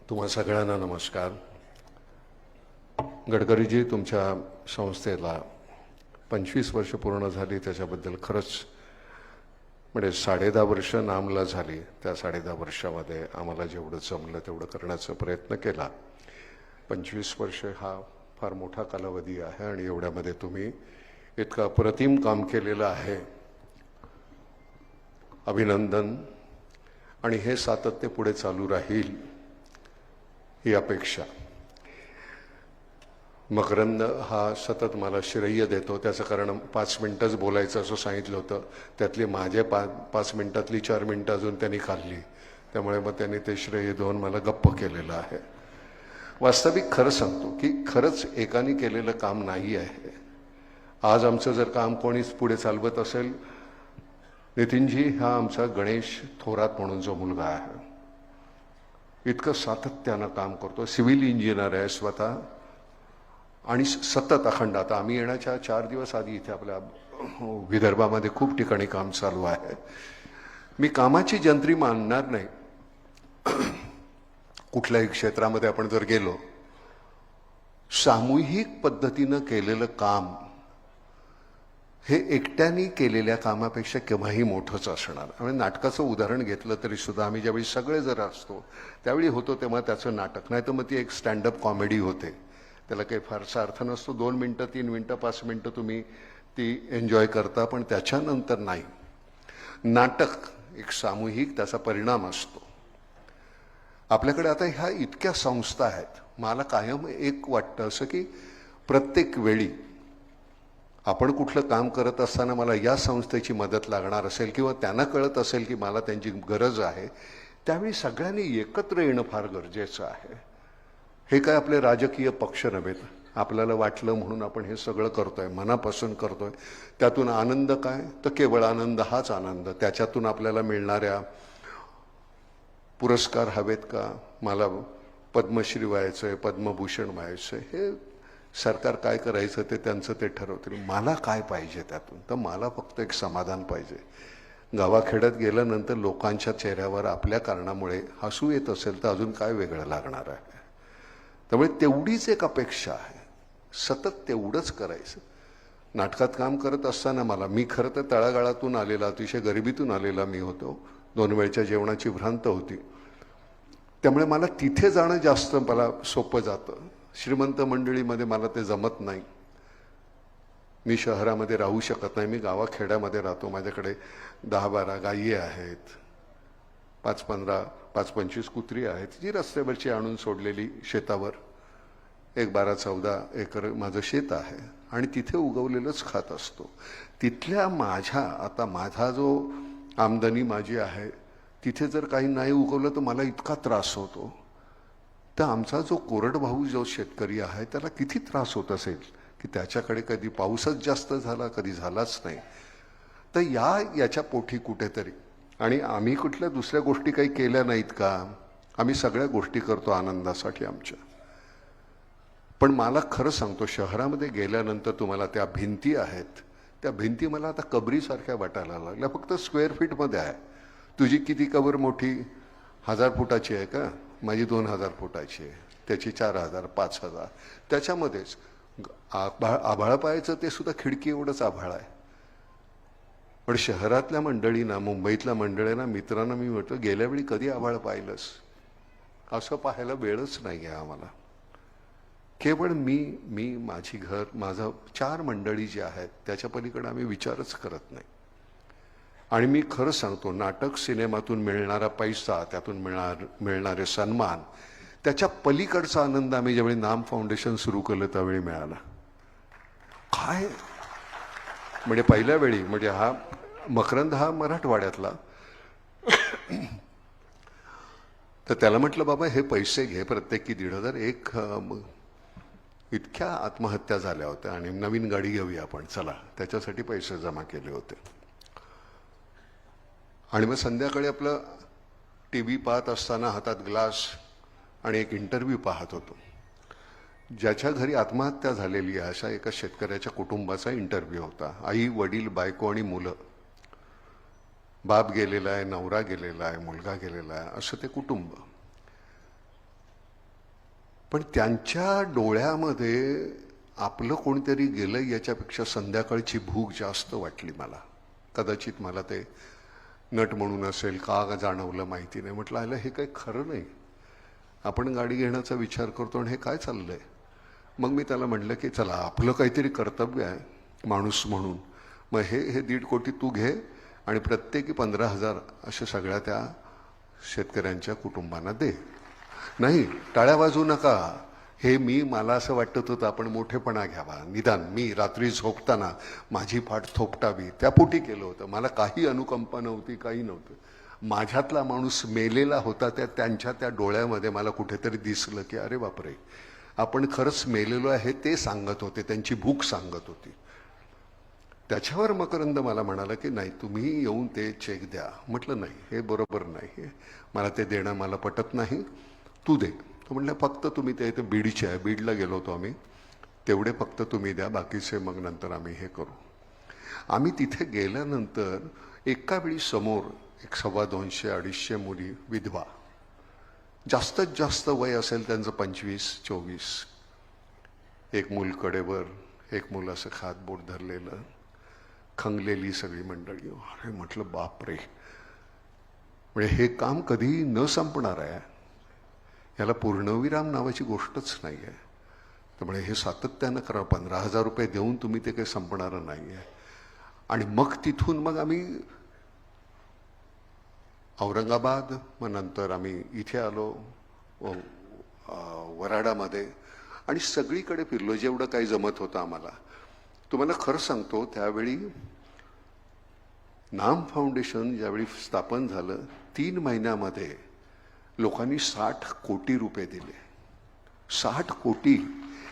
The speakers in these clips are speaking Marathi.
तुम्हा सगळ्यांना नमस्कार. गडकरीजी, तुमच्या संस्थेला 25 वर्ष पूर्ण झाली, त्याच्याबद्दल खरंच म्हणजे 10.5 वर्ष नामला झाली. त्या 10.5 वर्षामध्ये आम्हाला जेवढं जमलं तेवढं करण्याचा प्रयत्न केला. 25 वर्ष हा फार मोठा कालावधी आहे आणि एवढ्यामध्ये तुम्ही इतकं अप्रतिम काम केलेलं आहे. अभिनंदन. आणि हे सातत्य पुढे चालू राहील ही अपेक्षा. मकरंद हा सतत मला श्रेय देतो, त्याचं कारण 5 मिनिटंच बोलायचं असं सांगितलं होतं, त्यातली माझे 5 मिनिटातली 4 मिनिटं अजून त्यांनी खाल्ली, त्यामुळे मग त्यांनी ते श्रेय देऊन मला गप्प केलेलं आहे. वास्तविक खरं सांगतो की खरंच एकाने केलेलं काम नाही आहे. आज आमचं जर काम कोणीच पुढे चालवत असेल, नितीनजी हा आमचा गणेश थोरात म्हणून जो मुलगा आहे, इतकं सातत्यानं काम करतो. सिव्हिल इंजिनियर आहे स्वतः आणि सतत अखंड. आता आम्ही येण्याच्या 4 दिवस आधी इथे आपल्या विदर्भामध्ये खूप ठिकाणी काम चालू आहे. मी कामाची जंत्री मानणार नाही. कुठल्याही क्षेत्रामध्ये आपण जर गेलो, सामूहिक पद्धतीनं केलेलं काम हे एकट्याने केलेल्या कामापेक्षा केव्हाही मोठंच असणार. आम्ही नाटकाचं उदाहरण घेतलं तरी सुद्धा आम्ही ज्यावेळी सगळे जर असतो त्यावेळी होतो तेव्हा त्याचं नाटक, नाही तर मग ती एक स्टँडअप कॉमेडी होते. त्याला काही फारसा अर्थ नसतो. 2 मिनटं 3 मिनटं 5 मिनटं तुम्ही ती एन्जॉय करता, पण त्याच्यानंतर नाही. नाटक एक सामूहिक त्याचा परिणाम असतो. आपल्याकडे आता ह्या इतक्या संस्था आहेत. मला कायम एक वाटतं असं की प्रत्येक वेळी आपण कुठलं काम करत असताना मला या संस्थेची मदत लागणार असेल किंवा त्यांना कळत असेल की मला त्यांची गरज आहे, त्यावेळी सगळ्यांनी एकत्र येणं फार गरजेचं आहे. हे काय आपले राजकीय पक्ष नव्हेत. आपल्याला वाटलं म्हणून आपण हे सगळं करतोय, मनापासून करतोय. त्यातून आनंद काय, तर केवळ आनंद हाच आनंद. त्याच्यातून आपल्याला मिळणाऱ्या पुरस्कार हवेत का, मला पद्मश्री व्हायचंय, पद्मभूषण व्हायचंय, हे सरकार काय करायचं ते त्यांचं ते ठरवतील. मला काय पाहिजे त्यातून, तर मला फक्त एक समाधान पाहिजे. गावाखेड्यात गेल्यानंतर लोकांच्या चेहऱ्यावर आपल्या कारणामुळे हसू येत असेल तर अजून काय वेगळं लागणार आहे. त्यामुळे तेवढीच एक अपेक्षा आहे, सतत तेवढंच करायचं. नाटकात काम करत असताना मी खरं तर तळागाळातून आलेला, अतिशय गरिबीतून आलेला मी होतो. 2 वेळच्या जेवणाची भ्रांत होती, त्यामुळे मला तिथे जाणं जास्त मला सोपं जातं. श्रीमंत मंडळीमध्ये मला ते जमत नाही. मी शहरामध्ये राहू शकत नाही. मी गावाखेड्यामध्ये राहतो. माझ्याकडे 10-12 गायी आहेत, 5-15-25 कुत्री आहेत, जी रस्त्यावरची आणून सोडलेली शेतावर. एक 12-14 एकर माझं शेत आहे आणि तिथे उगवलेलंच खात असतो. तिथल्या आता माझा जो आमदनी माझी आहे, तिथे जर काही नाही उगवलं तर मला इतका त्रास होतो. तर आमचा जो कोरडवाहू जो शेतकरी आहे त्याला किती त्रास होत असेल की त्याच्याकडे कधी पाऊसच जास्त झाला, कधी झालाच नाही. तर याच्या पोटी कुठेतरी, आणि आम्ही कुठल्या दुसऱ्या गोष्टी काही केल्या नाहीत का? आम्ही सगळ्या गोष्टी करतो आनंदासाठी आमच्या. पण मला खरं सांगतो, शहरामध्ये गेल्यानंतर तुम्हाला त्या भिंती आहेत, त्या भिंती मला आता कबरीसारख्या वाटायला लागल्या. फक्त स्क्वेअर फीटमध्ये आहे. तुझी किती कबर मोठी? 1000 फुटाची आहे का? माझी 2000 फुटाची आहे. त्याची 4000 5000. त्याच्यामध्येच आभाळ पाहायचं ते सुद्धा खिडकी एवढंच आभाळ आहे. पण शहरातल्या मंडळींना, मुंबईतल्या मंडळींना, मित्रांना मी म्हणतो, गेल्यावेळी कधी आभाळ पाहिलंस? असं पाहायला वेळच नाही आहे आम्हाला. केवळ मी माझी घर, माझं 4 मंडळी जी आहेत त्याच्या पलीकडे आम्ही विचारच करत नाही. आणि मी खरं सांगतो, नाटक सिनेमातून मिळणारा पैसा, त्यातून मिळणारे सन्मान, त्याच्या पलीकडचा आनंद आम्ही ज्यावेळी नाम फाउंडेशन सुरू केलं त्यावेळी मिळाला. काय म्हणजे पहिल्या वेळी, म्हणजे हा मकरंद हा मराठवाड्यातला, तर त्याला म्हटलं, बाबा हे पैसे घे, प्रत्येकी 1500. इतक्या आत्महत्या झाल्या होत्या आणि नवीन गाडी घेऊया आपण, चला, त्याच्यासाठी पैसे जमा केले होते. आणि मग संध्याकाळी आपलं TV पाहत असताना हातात ग्लास आणि एक इंटरव्ह्यू पाहत होतो. ज्याच्या घरी आत्महत्या झालेली आहे अशा एका शेतकऱ्याच्या कुटुंबाचा इंटरव्ह्यू होता. आई, वडील, बायको आणि मुलं. बाप गेलेला आहे, नवरा गेलेला आहे, मुलगा गेलेला आहे, असं ते कुटुंब. पण त्यांच्या डोळ्यामध्ये आपलं कोणीतरी गेलं याच्यापेक्षा संध्याकाळची भूक जास्त वाटली मला. कदाचित मला ते नट म्हणून असेल का जाणवलं माहिती नाही. म्हटलं आलं हे काही खरं नाही. आपण गाडी घेण्याचा विचार करतो आणि हे काय चाललंय. मग मी त्याला म्हटलं की चला आपलं काहीतरी कर्तव्य आहे माणूस म्हणून. मग हे 1.5 कोटी तू घे आणि प्रत्येकी 15,000 अशा सगळ्या त्या शेतकऱ्यांच्या कुटुंबांना दे. नाही टाळ्या वाजवू नका. हे मला असं वाटत होतं आपण मोठेपणा घ्यावा. निदान मी रात्री झोपताना माझी पाठ थोपटावी त्यापोटी केलं होतं. मला काही अनुकंपा नव्हती, काही नव्हतं. माझ्यातला माणूस मेलेला होता. त्यांच्या त्या डोळ्यामध्ये मला कुठेतरी दिसलं की अरे बापरे आपण खरंच मेलेलो आहे ते सांगत होते. त्यांची भूक सांगत होती. त्याच्यावर मकरंद मला म्हणाला की नाही तुम्ही येऊन ते चेक द्या. म्हटलं नाही हे बरोबर नाही. मला ते देणं मला पटत नाही. तू दे. तो म्हटलं फक्त तुम्ही ते इथे बीडचे आहे. बीडला गेलो होतो आम्ही. तेवढे फक्त तुम्ही द्या बाकीचे मग नंतर आम्ही हे करू. आम्ही तिथे गेल्यानंतर एका वेळी समोर 125-200-250 मुली विधवा. जास्तीत जास्त वय असेल त्यांचं 25-24. एक मूल कडेवर, एक मूल असं खात बोट धरलेलं, खंगलेली सगळी मंडळी. अरे म्हटलं बाप रे म्हणजे हे काम कधी न संपणार आहे. याला पूर्णविराम नावाची गोष्टच नाही आहे. त्यामुळे हे सातत्यानं करा. 15,000 रुपये देऊन तुम्ही ते काही संपणारं नाही आहे. आणि मग तिथून मग आम्ही औरंगाबाद, मग नंतर आम्ही इथे आलो वराडामध्ये आणि सगळीकडे फिरलो जेवढं काही जमत होतं आम्हाला. तुम्हाला खरं सांगतो त्यावेळी नाम फाउंडेशन ज्यावेळी स्थापन झालं 3 महिन्यामध्ये लोकांनी 60 कोटी रुपये दिले. 60 कोटी.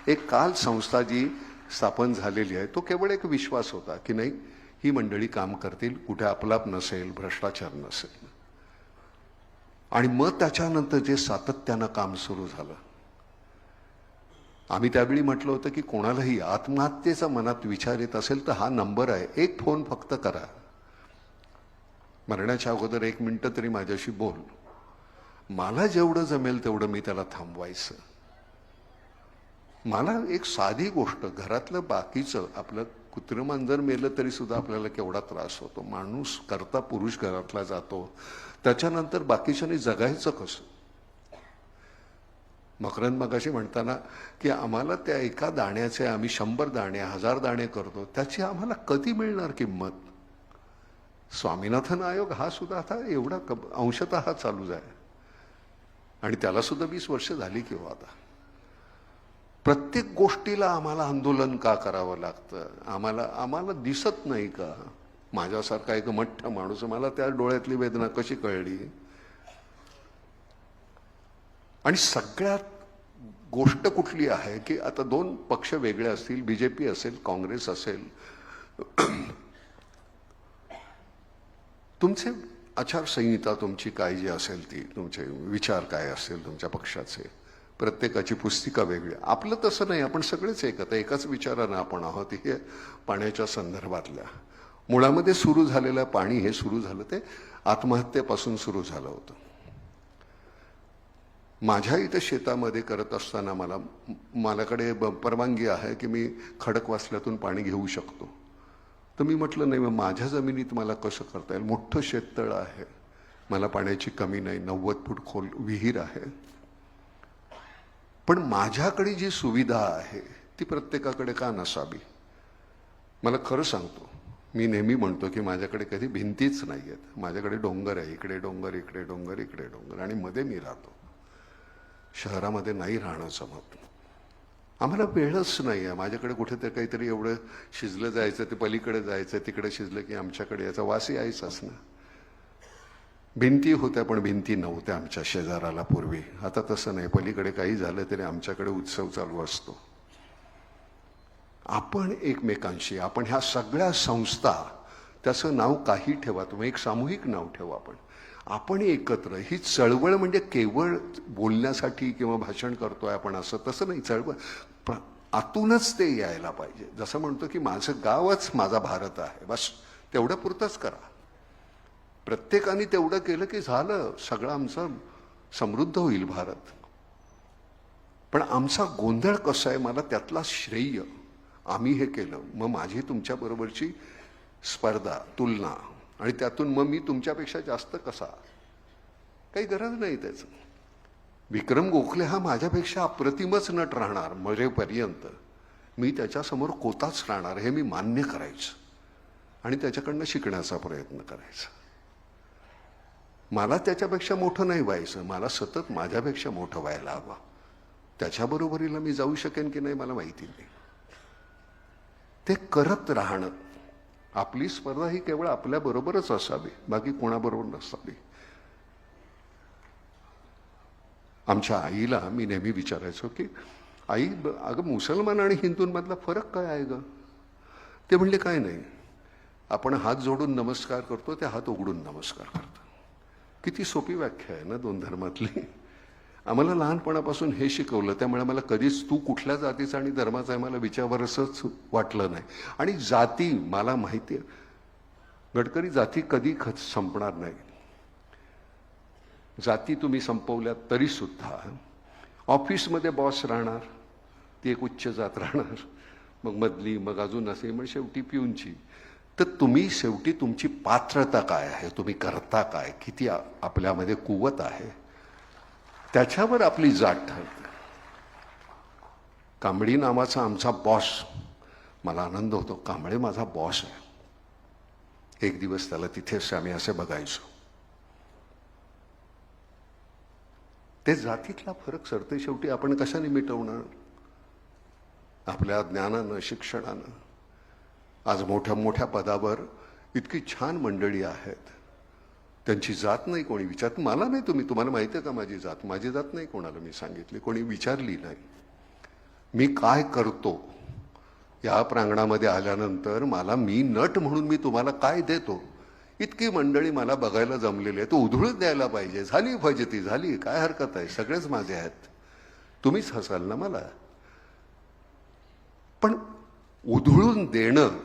एक काल संस्था जी स्थापन झालेली आहे तो केवळ एक विश्वास होता की नाही ही मंडळी काम करतील, कुठे अपलाप नसेल, भ्रष्टाचार नसेल. आणि मग त्याच्यानंतर जे सातत्यानं काम सुरू झालं. आम्ही त्यावेळी म्हटलं होतं की कोणालाही आत्महत्येचा मनात विचार येत असेल तर हा नंबर आहे, एक फोन फक्त करा. मरण्याच्या अगोदर 1 मिनिट तरी माझ्याशी बोल. मला जेवढं जमेल तेवढं मी त्याला थांबवायचं. मला एक साधी गोष्ट, घरातलं बाकीचं आपलं कुत्रमांजर मेलं तरी सुद्धा आपल्याला केवढा त्रास होतो. माणूस करता पुरुष घरातला जातो, त्याच्यानंतर बाकीच्यानी जगायचं कसं. मकरंद मगाशी म्हणताना की आम्हाला त्या एका दाण्याचे आम्ही 100 दाणे 1000 दाणे करतो, त्याची आम्हाला कधी मिळणार किंमत. स्वामीनाथन आयोग हा सुद्धा आता एवढा अंशतः चालू आहे आणि त्याला सुद्धा 20 वर्ष झाली किंवा आता. प्रत्येक गोष्टीला आम्हाला आंदोलन का करावं लागतं. आम्हाला दिसत नाही का. माझ्यासारखा एक मठ्ठ माणूस, मला त्या डोळ्यातली वेदना कशी कळली. आणि सगळ्यात गोष्ट कुठली आहे की आता 2 पक्ष वेगळे असतील, बीजेपी असेल, काँग्रेस असेल, तुमचे आचारसंहिता तुमची काय जी असेल ती, तुमचे विचार काय असेल तुमच्या पक्षाचे, प्रत्येकाची पुस्तिका वेगळी. आपलं तसं नाही. आपण सगळेच एकाच विचारानं आपण आहोत. हे पाण्याच्या संदर्भातल्या मुळामध्ये सुरू झालेलं पाणी हे सुरू झालं ते आत्महत्येपासून सुरू झालं होतं. माझ्या इथं शेतामध्ये करत असताना माझ्याकडे परवानगी आहे की मी खडकवासल्यातून पाणी घेऊ शकतो. तर मी म्हटलं नाही, मग माझ्या जमिनीत मला कसं करता येईल. मोठं शेततळ आहे, मला पाण्याची कमी नाही, 90 फूट खोल विहीर आहे. पण माझ्याकडे जी सुविधा आहे ती प्रत्येकाकडे का नसावी. मला खरं सांगतो, मी नेहमी म्हणतो की माझ्याकडे कधी भिंतीच नाही आहेत. माझ्याकडे डोंगर आहे, इकडे डोंगर, इकडे डोंगर, इकडे डोंगर, आणि मध्ये मी राहतो. शहरामध्ये नाही राहणं जमत. आम्हाला वेळच नाही आहे. माझ्याकडे कुठेतरी काहीतरी एवढं शिजलं जायचं, ते पलीकडे जायचं, तिकडे शिजलं की आमच्याकडे याचा वास यायचाच ना. भिंती होत्या पण भिंती नव्हत्या आमच्या शेजाराला पूर्वी. आता तसं नाही. पलीकडे काही झालं तरी आमच्याकडे उत्सव चालू असतो. आपण एकमेकांशी, आपण ह्या सगळ्या संस्था, त्याचं नाव काही ठेवा तुम्ही, एक सामूहिक नाव ठेवा. आपण एकत्र ही चळवळ म्हणजे केवळ बोलण्यासाठी किंवा भाषण करतोय आपण असं तसं नाही. चळवळ आतूनच ते यायला पाहिजे. जसं म्हणतो की माझं गावच माझा भारत आहे, बस तेवढं पुरतंच करा. प्रत्येकाने तेवढं केलं की झालं, सगळं आमचं समृद्ध होईल भारत. पण आमचा गोंधळ कसा आहे, मला त्यातला श्रेय, आम्ही हे केलं, मग माझी तुमच्याबरोबरची स्पर्धा, तुलना, आणि त्यातून मग मी तुमच्यापेक्षा जास्त कसा, काही गरज नाही त्याचं. विक्रम गोखले हा माझ्यापेक्षा अप्रतिमच नट राहणार मरेपर्यंत, मी त्याच्यासमोर कोताच राहणार हे मी मान्य करायचं आणि त्याच्याकडनं शिकण्याचा प्रयत्न करायचा. मला त्याच्यापेक्षा मोठं नाही व्हायचं, मला सतत माझ्यापेक्षा मोठं व्हायला हवं. त्याच्याबरोबरीला मी जाऊ शकेन की नाही मला माहिती नाही. ते करत राहणं, आपली स्पर्धा ही केवळ आपल्याबरोबरच असावी, बाकी कोणाबरोबर नसावी. आमच्या आईला मी नेहमी विचारायचो की आई, अगं मुसलमान आणि हिंदूंमधला फरक काय आहे ग? ते म्हणले काय नाही, आपण हात जोडून नमस्कार करतो, ते हात उघडून नमस्कार करतो. किती सोपी व्याख्या आहे ना दोन धर्मातली. आम्हाला लहानपणापासून हे शिकवलं, त्यामुळे मला कधीच तू कुठल्या जातीचा आणि धर्माचा आहे मला विचारावंसंच वाटलं नाही. आणि जाती मला माहिती आहे, गडकरी, जाती कधी संपणार नाही. जाती तुम्ही संपवल्या तरी सुद्धा ऑफिसमध्ये बॉस राहणार, ती एक उच्च जात राहणार, मग मधली, मग अजून असे, मग शेवटी पिऊनची. तर तुम्ही शेवटी तुमची पात्रता काय आहे, तुम्ही करता काय, किती आपल्यामध्ये कुवत आहे, त्याच्यावर आपली जात ठरते. कांबळी नावाचा आमचा बॉस, मला आनंद होतो, कांबळे माझा बॉस आहे. एक दिवस त्याला तिथेच आम्ही असे बघायचो. ते जातीतला फरक सरते शेवटी आपण कशाने मिटवणार? आपल्या ज्ञानानं, शिक्षणानं. आज मोठ्या मोठ्या पदावर इतकी छान मंडळी आहेत, त्यांची जात नाही कोणी विचारत. मला नाही, तुम्हाला माहिती आहे का माझी जात? माझी जात नाही कोणाला मी सांगितली, कोणी विचारली नाही. मी काय करतो या प्रांगणामध्ये आल्यानंतर मला, मी नट म्हणून मी तुम्हाला काय देतो, इतकी मंडळी मला बघायला जमलेली आहे, तो उधळून द्यायला पाहिजे. झाली फजिती झाली, काय हरकत आहे, सगळेच माझे आहेत, तुम्हीच हसाल ना मला. पण उधळून देणं,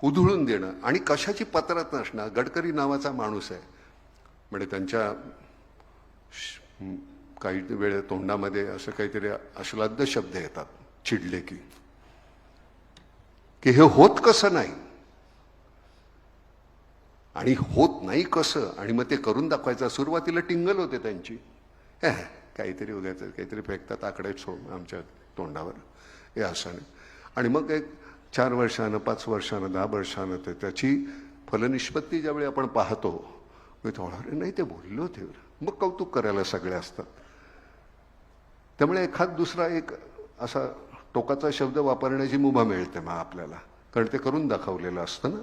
उधळून देणं आणि कशाची पत्रत नसणार. गडकरी नावाचा माणूस आहे, म्हणजे त्यांच्या काही वेळे तोंडामध्ये असं काहीतरी अश्लाघ्य शब्द येतात चिडले की हे होत कसं नाही आणि होत नाही कसं, आणि मग ते करून दाखवायचं. सुरुवातीला टिंगल होते त्यांची, काहीतरी उद्याचं काहीतरी फेकतात आकडे सोड आमच्या तोंडावर, हे असं नाही. आणि मग एक 4 वर्षानं, 5 वर्षानं, 10 वर्षानं ते त्याची फलनिष्पत्ती ज्यावेळी आपण पाहतो, मी थोडा अरे नाही ते बोललो होते, मग कौतुक करायला सगळे असतात. त्यामुळे एखाद दुसरा एक असा टोकाचा शब्द वापरण्याची मुभा मिळते मग आपल्याला, कारण ते करून दाखवलेलं असतं ना.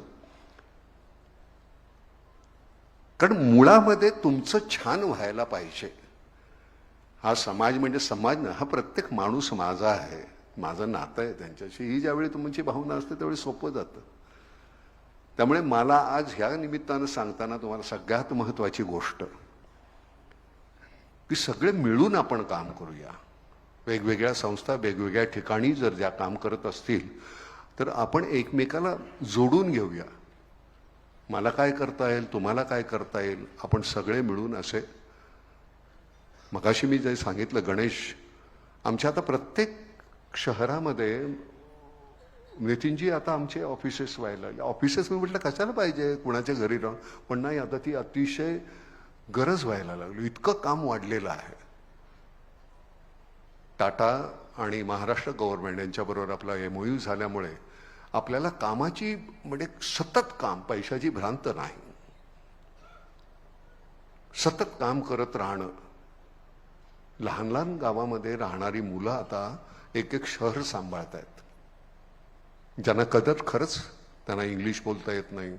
कारण मुळामध्ये तुमचं छान व्हायला पाहिजे. हा समाज म्हणजे समाज ना, हा प्रत्येक माणूस माझा आहे, माझं नातं आहे त्यांच्याशी, ही ज्यावेळी तुमची भावना असते त्यावेळी सोपं जातं. त्यामुळे मला आज ह्या निमित्तानं सांगताना तुम्हाला सगळ्यात महत्त्वाची गोष्ट की सगळे मिळून आपण काम करूया. वेगवेगळ्या संस्था वेगवेगळ्या ठिकाणी जर ज्या काम करत असतील तर आपण एकमेकाला जोडून घेऊया. मला काय करता येईल, तुम्हाला काय करता येईल, आपण सगळे मिळून असे. मगाशी मी जे सांगितलं गणेश, आमच्या आता प्रत्येक शहरामध्ये नितीनजी आता आमचे ऑफिसेस व्हायला लागले. ऑफिसेस मी म्हटलं कशाला पाहिजे कुणाच्या घरी राहून, पण नाही आता ती अतिशय गरज व्हायला लागली, इतकं काम वाढलेलं आहे. टाटा आणि महाराष्ट्र गव्हर्नमेंट यांच्याबरोबर आपला MOU झाल्यामुळे आपल्याला कामाची म्हणजे सतत काम, पैशाची भ्रांत नाही, सतत काम करत राहणं. लहान लहान गावामध्ये राहणारी मुलं आता एक एक शहर सांभाळत आहेत, ज्यांना कदर खरंच त्यांना इंग्लिश बोलता येत नाही.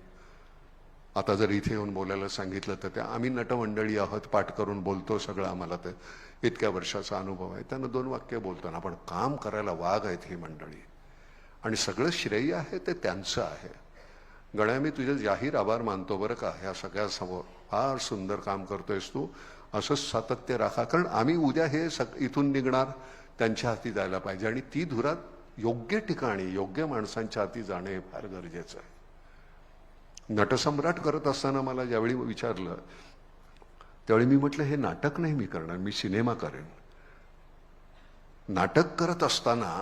आता जर इथे येऊन बोलायला सांगितलं तर ते आम्ही नटमंडळी आहोत, पाठ करून बोलतो सगळं, आम्हाला ते इतक्या वर्षाचा अनुभव आहे, त्यांना 2 वाक्य बोलतो ना, पण काम करायला वाघ आहेत ही मंडळी, आणि सगळं श्रेय आहे ते त्यांचं आहे. गण्या, मी तुझे जाहीर आभार मानतो बरं का, ह्या सगळ्यासमोर फार सुंदर काम करतोयस तू, असंच सातत्य राखा. कारण आम्ही उद्या हे इथून निघणार, त्यांच्या हाती जायला पाहिजे, आणि ती धुरात योग्य ठिकाणी योग्य माणसांच्या हाती जाणे हे फार गरजेचं आहे. नटसम्राट करत असताना मला ज्यावेळी विचारलं त्यावेळी मी म्हटलं हे नाटक नाही मी करणार, मी सिनेमा करेन. नाटक करत असताना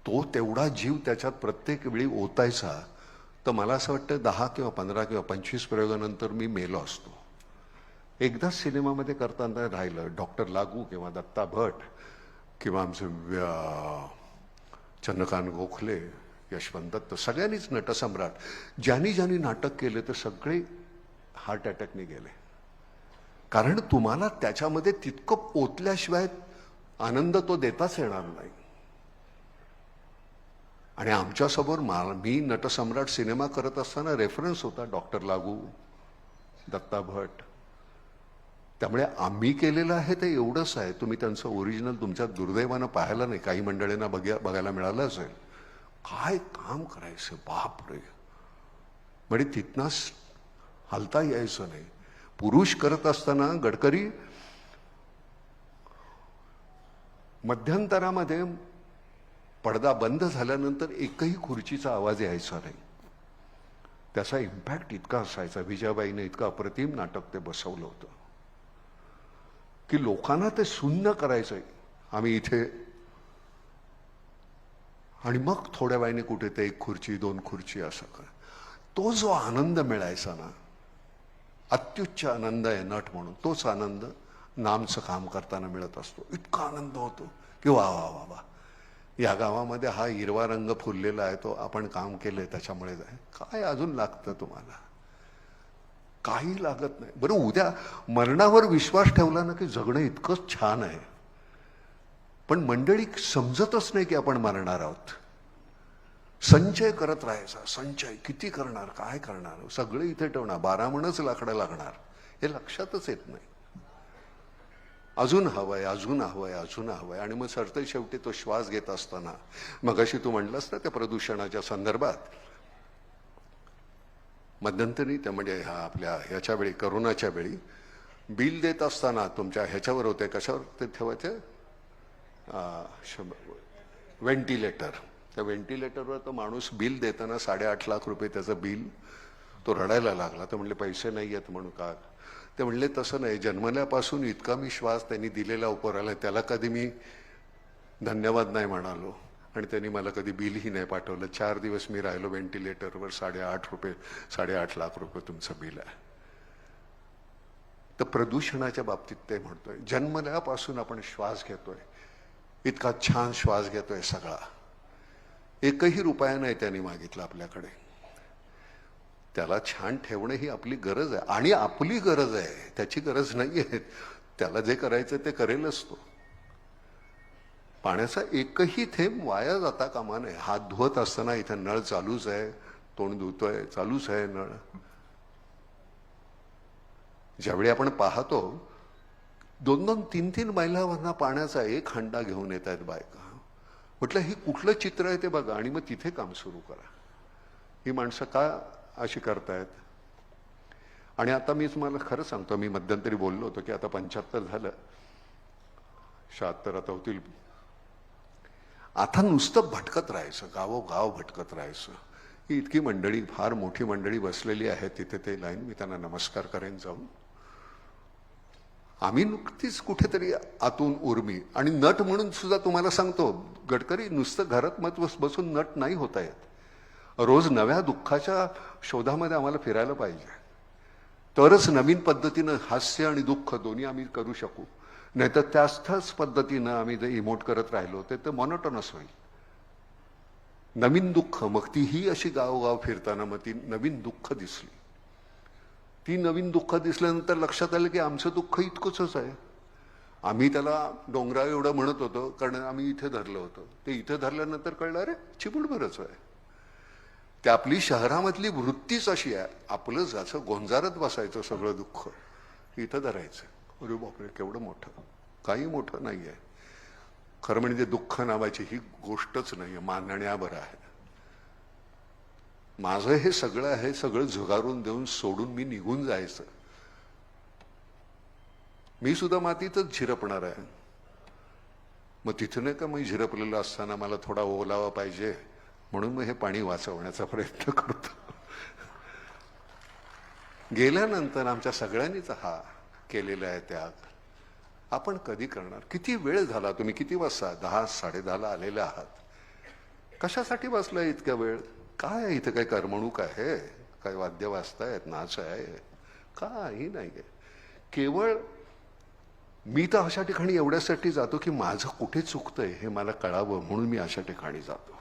तो तेवढा जीव त्याच्यात प्रत्येक वेळी ओतायचा, तर मला असं वाटतं 10 किंवा 15 किंवा 25 प्रयोगानंतर मी मेलो असतो. एकदाच सिनेमामध्ये करताना राहिलं, डॉक्टर लागू किंवा दत्ता भट किंवा आमचे चंद्रकांत गोखले, यशवंत दत्त, सगळ्यांनीच नटसम्राट ज्यांनी ज्यांनी नाटक केले ते सगळे हार्ट अटॅकने गेले. कारण तुम्हाला त्याच्यामध्ये तितकं ओतल्याशिवाय आनंद तो देताच येणार नाही. आणि आमच्यासमोर मी नटसम्राट सिनेमा करत असताना रेफरन्स होता डॉक्टर लागू, दत्ता भट. त्यामुळे आम्ही केलेलं आहे ते एवढंच आहे. तुम्ही त्यांचं ओरिजिनल तुमच्या दुर्दैवानं पाहायला नाही, काही मंडळींना बघायला मिळालं असेल. काय काम करायचं बापरे, म्हणजे तिथनंच हलता यायचं नाही. पुरुष करत असताना गडकरी मध्यंतरामध्ये पडदा बंद झाल्यानंतर एकही खुर्चीचा आवाज यायचा नाही. त्याचा इम्पॅक्ट इतका असायचा. विजयाबाईने इतकं अप्रतिम नाटक ते बसवलं होतं की लोकांना ते सुन्न करायचंय. आम्ही इथे आणि मग थोड्या वेळाने कुठे ते 1 खुर्ची 2 खुर्ची असं कर. तो जो आनंद मिळायचा ना, अत्युच्च आनंद आहे नट म्हणून. तोच आनंद नामचं काम करताना मिळत असतो. इतका आनंद होतो की वा वा वा वा, या गावामध्ये हा हिरवा रंग फुललेला आहे, तो आपण काम केलंय त्याच्यामुळे. काय अजून लागतं तुम्हाला? काही लागत नाही. बरं, उद्या मरणावर विश्वास ठेवला ना की जगणं इतकंच छान आहे. पण मंडळी समजतच नाही की आपण मरणार आहोत. संचय करत राहायचा. संचय किती करणार, काय करणार, सगळं इथे ठेवणार, 12 मनच लाकडं लागणार, हे लक्षातच येत नाही. अजून हवंय, अजून हवंय, अजून हवंय. आणि मग सरते शेवटी तो श्वास घेत असताना, मगाशी तू म्हणलास ना त्या प्रदूषणाच्या संदर्भात, मध्यंतरी त्या म्हणजे आपल्या ह्याच्या वेळी, करोनाच्या वेळी बिल देत असताना तुमच्या ह्याच्यावर होते, कशावर ते ठेवायचे, व्हेंटिलेटर. त्या व्हेंटिलेटरवर तो माणूस बिल देताना 8.5 लाख रुपये त्याचं बिल, तो रडायला लागला. तर म्हणले पैसे नाही आहेत म्हणून. का? ते म्हणले तसं नाही, जन्मल्यापासून इतका मी श्वास त्यांनी दिलेला उपराला, त्याला कधी मी धन्यवाद नाही म्हणालो आणि त्यांनी मला कधी बिलही नाही पाठवलं. 4 दिवस मी राहिलो व्हेंटिलेटरवर, 8.5 लाख रुपये तुमचं बिल आहे. तर प्रदूषणाच्या बाबतीत ते म्हणतोय, जन्मल्यापासून आपण श्वास घेतोय, इतका छान श्वास घेतोय सगळा, 1ही रुपया नाही त्यांनी मागितला आपल्याकडे. त्याला छान ठेवणं ही आपली गरज आहे आणि आपली गरज आहे, त्याची गरज नाही आहे. त्याला जे करायचं ते करेलच तो. पाण्याचा एकही थेंब वाया जाता कामा नये. हात धुवत असताना इथं नळ चालूच आहे, तोंड धुतोय चालूच आहे नळ. ज्यावेळी आपण पाहतो 2-2, 3-3 मैलांवरना पाण्याचा 1 हंडा घेऊन येत आहेत बायका, म्हटलं हे कुठलं चित्र आहे ते बघा आणि मग तिथे काम सुरू करा. ही माणसं का अशी करतायत? आणि आता मी तुम्हाला खरं सांगतो, मी मध्यंतरी बोललो होतो की आता 75 झालं, 76 आता होतील. आता नुसतं भटकत राहायचं, गावोगाव भटकत राहायचं. ही इतकी मंडळी, फार मोठी मंडळी बसलेली आहे तिथे, ते लाईन, मी त्यांना नमस्कार करेन जाऊन. आम्ही नुकतीच कुठेतरी आतून उर्मी. आणि नट म्हणून सुद्धा तुम्हाला सांगतो, गडकरी नुसतं घरात मत बसून नट नाही होता येत. रोज नव्या दुःखाच्या शोधामध्ये आम्हाला फिरायला पाहिजे, तरच नवीन पद्धतीनं हास्य आणि दुःख दोन्ही आम्ही करू शकू. नाहीतर त्याच पद्धतीनं आम्ही जे इमोट करत राहिलो ते मोनोटोनस होईल. नवीन दुःख, मग तीही अशी गावोगाव फिरताना मग ती नवीन दुःख दिसली. ती नवीन दुःख दिसल्यानंतर लक्षात आलं की आमचं दुःख इतकंच आहे. आम्ही त्याला डोंगरा एवढं म्हणत होतो कारण आम्ही इथे धरलं होतं. ते इथे धरल्यानंतर कळलं अरे चिमुटभरच आहे. ते आपली शहरामधली वृत्तीच अशी आहे, आपलं जसं गोंजारत बसायचं सगळं दुःख, इथं धरायचं. अरे बापरे केवढं मोठं, काही मोठं नाही आहे. खरं म्हणजे दुःख नावाची ही गोष्टच नाही आहे, मानण्यावर आहे. माझं हे सगळं आहे, सगळं झुगारून देऊन सोडून मी निघून जायचं. मी सुद्धा मातीतच झिरपणार आहे. मग तिथं नाही का मी झिरपलेलं असताना मला थोडा ओलावा पाहिजे म्हणून मग हे पाणी वाचवण्याचा प्रयत्न करतो. गेल्यानंतर आमच्या सगळ्यांनीच हा केलेला आहे त्याग. आपण कधी करणार? किती वेळ झाला? तुम्ही किती वाजता? 10 10:30 आलेले आहात. कशासाठी बसलाय इतका वेळ? काय आहे इथं? काय करमणूक आहे? काय वाद्य वाजतायत? नाच आहे? काही नाहीये. केवळ मी तर अशा ठिकाणी एवढ्यासाठी जातो की माझं कुठे चुकतंय हे मला कळावं, म्हणून मी अशा ठिकाणी जातो.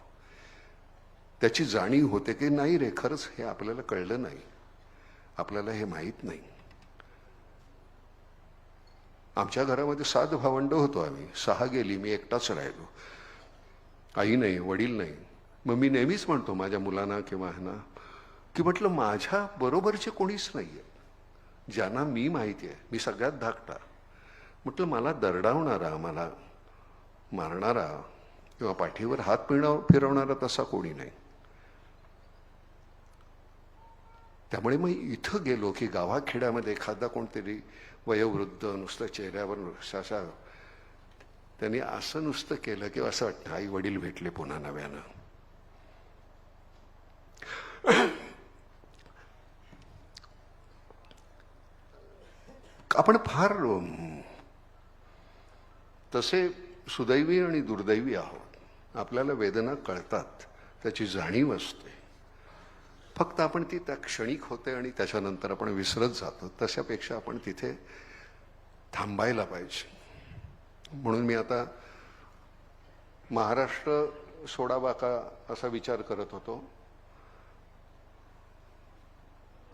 त्याची जाणीव होते की नाही रे, खरंच हे आपल्याला कळलं नाही, आपल्याला हे माहीत नाही. आमच्या घरामध्ये 7 भावंड होतो आम्ही. 6 गेली, मी एकटाच राहिलो. आई नाही, वडील नाही. मग मी नेहमीच म्हणतो माझ्या मुलांना किंवा ह्यांना की म्हटलं माझ्या बरोबरचे कोणीच नाहीये ज्यांना मी माहिती आहे. मी सगळ्यात धाकटा. म्हटलं मला दरडावणारा, मला मारणारा किंवा पाठीवर हात फिरवणारा तसा कोणी नाही. त्यामुळे मग इथं गेलो की गावाखेड्यामध्ये एखादा कोणतरी वयोवृद्ध नुसतं चेहऱ्यावर अशा त्यांनी असं नुसतं केलं की असं वाटतं आई वडील भेटले पुन्हा नव्यानं. आपण फार तसे सुदैवी आणि दुर्दैवी आहोत. आपल्याला वेदना कळतात, त्याची जाणीव असते. फक्त आपण ती त्या क्षणिक होते आणि त्याच्यानंतर आपण विसरत जातो. तशापेक्षा आपण तिथे थांबायला पाहिजे. म्हणून मी आता महाराष्ट्र सोडावा का असा विचार करत होतो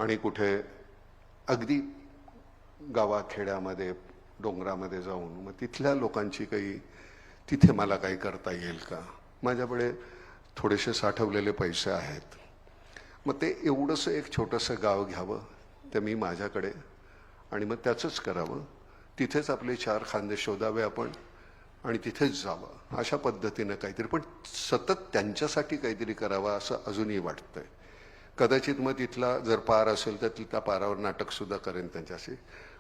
आणि कुठे अगदी गावाखेड्यामध्ये डोंगरामध्ये जाऊन मग तिथल्या लोकांची काही तिथे मला काही करता येईल का. माझ्याकडे थोडेसे साठवलेले पैसे आहेत. मग ते एवढंसं एक छोटंसं गाव घ्यावं ते मी माझ्याकडे आणि मग त्याचंच करावं. तिथेच आपले 4 खांदे शोधावे आपण आणि तिथेच जावं. अशा पद्धतीनं काहीतरी, पण सतत त्यांच्यासाठी काहीतरी करावं असं अजूनही वाटतंय. कदाचित मग तिथला जर पार असेल तर तिथल्या पारावर नाटकसुद्धा करेन त्यांच्याशी.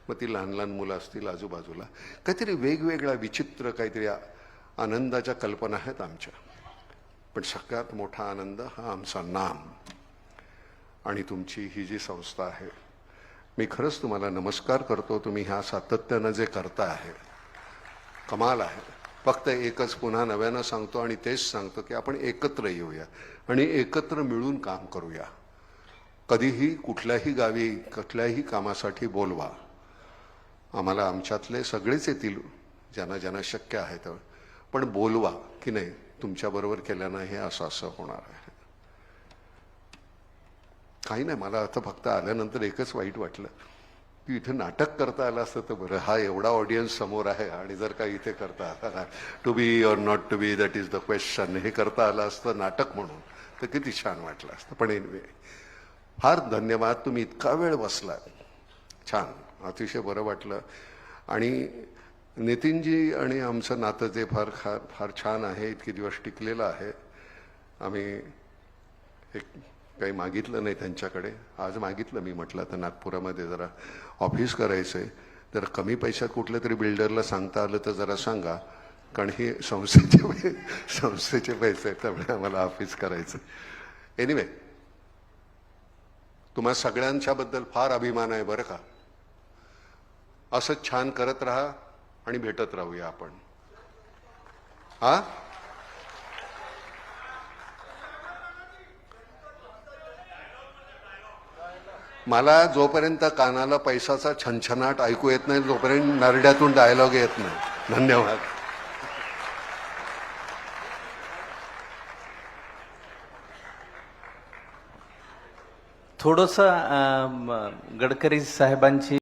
मग ती लहान लहान मुलं असतील आजूबाजूला. काहीतरी वेगवेगळ्या विचित्र काहीतरी आनंदाच्या कल्पना आहेत आमच्या. पण सगळ्यात मोठा आनंद हा आमचा नाम आणि तुमची ही जी संस्था आहे. मी खरंच तुम्हाला नमस्कार करतो. तुम्ही ह्या सातत्यानं जे करता आहे कमाल आहे. फक्त एकच पुन्हा नव्यानं सांगतो आणि तेच सांगतो की आपण एकत्र येऊया आणि एकत्र मिळून काम करूया. कधीही कुठल्याही गावी कुठल्याही कामासाठी बोलवा. आम्हाला आमच्यातले सगळेच येतील ज्यांना ज्यांना शक्य आहे तर, पण बोलवा की नाही तुमच्याबरोबर केल्यानं हे असं असं होणार आहे. काही नाही, मला आता फक्त आल्यानंतर एकच वाईट वाटलं की इथे नाटक करता आलं असतं तर बरं. हा एवढा ऑडियन्स समोर आहे आणि जर का इथे करता आला to be or not to be that is the question, हे करता आलं असतं नाटक म्हणून तर किती छान वाटलं असतं. पण एनिवे फार धन्यवाद. तुम्ही इतका वेळ बसला, छान, अतिशय बरं वाटलं. आणि नितीनजी आणि आमचं नातं ते फार फार छान आहे. इतके दिवस टिकलेलं आहे. आम्ही एक काही मागितलं नाही त्यांच्याकडे. आज मागितलं मी, म्हटलं तर नागपुरामध्ये जरा ऑफिस करायचं आहे, जर कमी पैशात कुठल्या तरी बिल्डरला सांगता आलं तर जरा सांगा, कारण हे संस्थेचे पैसे आहेत त्यामुळे आम्हाला ऑफिस करायचं. एनिवे तुम्हा सगळ्यांच्याबद्दल फार अभिमान आहे बरं का. असंच छान करत राहा आणि भेटत राहूया आपण. हा, मला जोपर्यंत कानाला पैशाचा छनछनाट ऐकू येत नाही तोपर्यंत नरड्यातून डायलॉग येत नाही. धन्यवाद. थोडंसं गडकरी साहेबांची